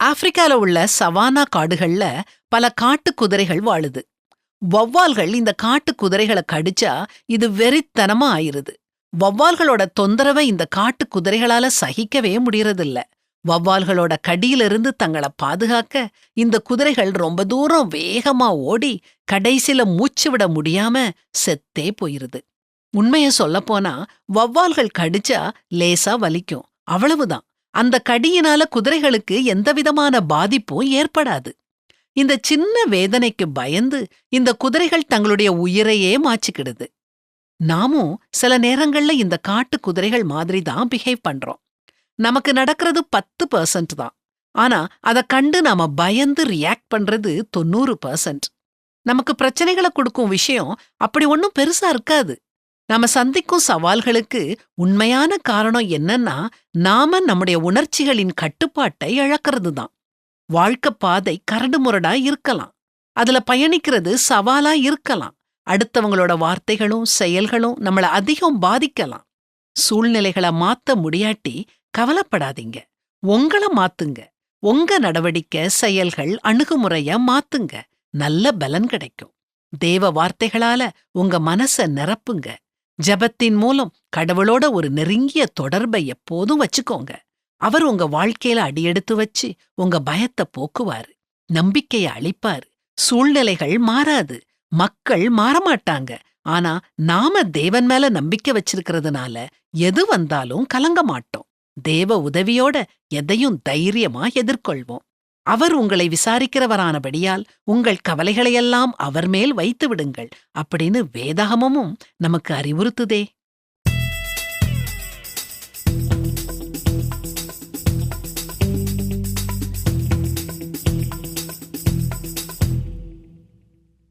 ஆப்பிரிக்கால உள்ள சவானா காடுகள்ல பல காட்டு குதிரைகள் வாழுது. வௌவால்கள் இந்த காட்டு குதிரைகளை கடிச்சா இது வெறித்தனமா ஆயிருது. வௌவால்களோட தொந்தரவை இந்த காட்டு குதிரைகளால சகிக்கவே முடியறதில்ல. வௌவால்களோட கடியிலிருந்து தங்களை பாதுகாக்க இந்த குதிரைகள் ரொம்ப தூரம் வேகமா ஓடி கடைசில மூச்சு விட முடியாம செத்தே போயிருது. உண்மைய சொல்லப்போனா வௌவால்கள் கடிச்சா லேசா வலிக்கும், அவ்வளவுதான். அந்த கடியினால குதிரைகளுக்கு எந்தவிதமான பாதிப்பும் ஏற்படாது. இந்த சின்ன வேதனைக்கு பயந்து இந்த குதிரைகள் தங்களுடைய உயிரையே மாச்சிக்கிடுது. நாமும் சில நேரங்கள்ல இந்த காட்டு குதிரைகள் மாதிரி தான் பிஹேவ் பண்றோம். நமக்கு நடக்கிறது 10% தான். ஆனா அத கண்டு நாம பயந்து ரியாக்ட் பண்றது 90%. நமக்கு பிரச்சனைகளை கொடுக்கும் விஷயம் அப்படி ஒன்னும் பெருசா இருக்காது. நாம சந்திக்கும் சவால்களுக்கு உண்மையான காரணம் என்னன்னா, நாம நம்முடைய உணர்ச்சிகளின் கட்டுப்பாட்டை இழக்கிறது தான். வாழ்க்கை பாதை கரடுமுரடா இருக்கலாம். அதுல பயணிக்கிறது சவாலா இருக்கலாம். அடுத்தவங்களோட வார்த்தைகளும் செயல்களும் நம்மள அதிகம் பாதிக்கலாம். சூழ்நிலைகளை மாத்த முடியாட்டி கவலைப்படாதீங்க. உங்கள மாத்துங்க. உங்க நடவடிக்கை, செயல்கள், அணுகுமுறைய மாத்துங்க. நல்ல பலன் கிடைக்கும். தேவ வார்த்தைகளால உங்க மனச நிரப்புங்க. ஜெபத்தின் மூலம் கடவுளோட ஒரு நெருங்கிய தொடர்பை எப்போதும் வச்சுக்கோங்க. அவர் உங்க வாழ்க்கையில அடியெடுத்து வச்சு உங்க பயத்தை போக்குவாரு, நம்பிக்கைய அளிப்பாரு. சூழ்நிலைகள் மாறாது, மக்கள் மாறமாட்டாங்க. ஆனா நாம தேவன் மேல நம்பிக்கை வச்சிருக்கிறதுனால எது வந்தாலும் கலங்க மாட்டோம். தேவ உதவியோட எதையும் தைரியமா எதிர்கொள்வோம். அவர் உங்களை விசாரிக்கிறவரானபடியால் உங்கள் கவலைகளையெல்லாம் அவர் மேல் வைத்து விடுங்கள் அப்படின்னு வேதாகமமும் நமக்கு அறிவுறுத்துதே.